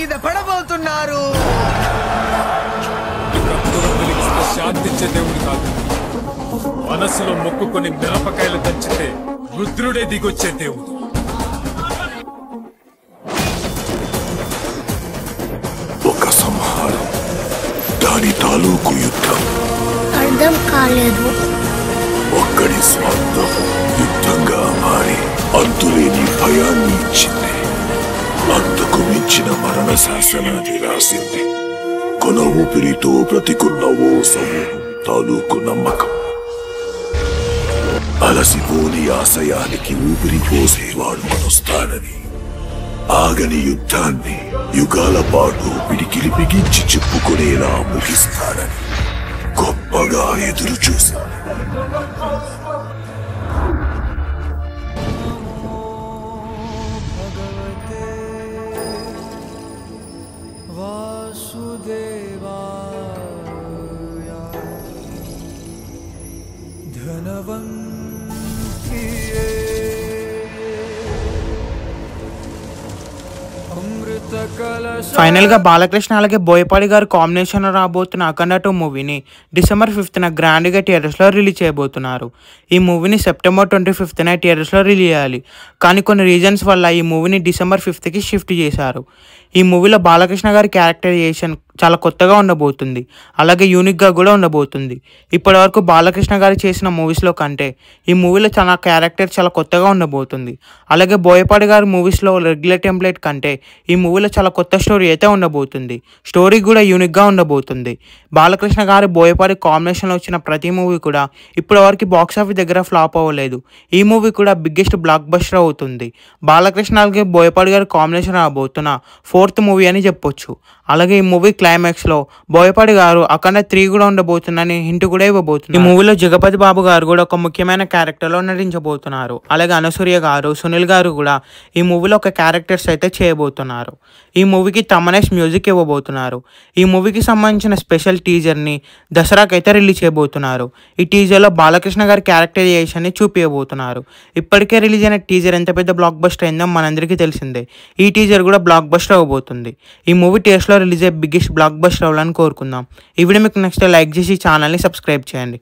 మీద పడబోతున్నారు. శాంతించే దేవుడు కాదు, మనసులో మొక్కుకొని మిరపకాయలు దంచితే రుద్రుడే దిగొచ్చే దేవుడు. ఒక సంహారం, దాని తాలూకు యుద్ధం అర్థం కాలేదు. ఒక్కడి స్వార్థం యుద్ధంగా మారి అంతులేని భయాన్ని ఇచ్చింది. అంతకు మించిన మరణ శాసనాన్ని రాసింది. కొన ఊపిరితో బ్రతికున్న ఓ సమూహం తాలూకు నమ్మకం. అలసిపోని ఆశయానికి ఊపిరి పోసేవాడు మనొస్తాడని, ఆగని యుద్ధాన్ని యుగాల పాటు పిడికిలి బిగించి చెప్పుకునేలా ముగిస్తాడని గొప్పగా ఎదురు చూసింది. ఫైనల్ గా బాలకృష్ణ అలాగే బోయపాడి గారు కాంబినేషన్ రాబోతున్న అఖండ 2 మూవీని December 5th గ్రాండ్ గా థియేటర్స్ లో రిలీజ్ చేయబోతున్నారు. ఈ మూవీని September 25th థియేటర్స్ లో రిలీజ్ చేయాలి. కానీ కొన్ని రీజన్స్ వల్ల ఈ మూవీని December 5th కి షిఫ్ట్ చేశారు. ఈ మూవీలో బాలకృష్ణ గారి క్యారెక్టరైజేషన్ చాలా కొత్తగా ఉండబోతుంది, అలాగే యూనిక్గా కూడా ఉండబోతుంది. ఇప్పటి వరకు బాలకృష్ణ గారు చేసిన మూవీస్లో కంటే ఈ మూవీలో చాలా క్యారెక్టర్ చాలా కొత్తగా ఉండబోతుంది. అలాగే బోయపాడి గారి మూవీస్లో రెగ్యులర్ టెంప్లెట్ కంటే ఈ మూవీలో చాలా కొత్త స్టోరీ అయితే ఉండబోతుంది. స్టోరీ కూడా యూనిక్గా ఉండబోతుంది. బాలకృష్ణ గారి బోయపాడి కాంబినేషన్లో వచ్చిన ప్రతి మూవీ కూడా ఇప్పటి వరకు బాక్స్ ఆఫీస్ దగ్గర ఫ్లాప్ అవ్వలేదు. ఈ మూవీ కూడా బిగ్గెస్ట్ బ్లాక్ బస్టర్ అవుతుంది. బాలకృష్ణ అలాగే బోయపాడి గారి కాంబినేషన్ రాబోతున్న 4th మూవీ అని చెప్పొచ్చు. అలాగే ఈ మూవీ క్లైమాక్స్లో బోయపాడి గారు అఖండ 3 కూడా ఉండబోతుందని హింట్ కూడా ఇవ్వబోతున్నారు. ఈ మూవీలో జగపతి బాబు గారు కూడా ఒక ముఖ్యమైన క్యారెక్టర్లో నటించబోతున్నారు. అలాగే అనసూయ గారు, సునీల్ గారు కూడా ఈ మూవీలో ఒక క్యారెక్టర్స్ అయితే చేయబోతున్నారు. ఈ మూవీకి తమనేష్ మ్యూజిక్ ఇవ్వబోతున్నారు. ఈ మూవీకి సంబంధించిన స్పెషల్ టీజర్ని దసరాకి అయితే రిలీజ్ చేయబోతున్నారు. ఈ టీజర్లో బాలకృష్ణ గారి క్యారెక్టరైజేషన్ని చూపించబోతున్నారు. ఇప్పటికే రిలీజ్ అయిన టీజర్ ఎంత పెద్ద బ్లాక్ బస్టర్ అయిందో మనందరికీ తెలిసిందే. ఈ టీజర్ కూడా బ్లాక్ బస్టర్ అవ్వబోతుంది. ఈ మూవీ థియేటర్స్లో రిలీజ్ అయ్యే బిగ్గెస్ట్ బ్లాక్ బస్టర్ అవ్వాలని కోరుకుందాం. ఈ వీడియో మీకు నెక్స్ట్ లైక్ చేసి ఛానల్ని సబ్స్క్రైబ్ చేయండి.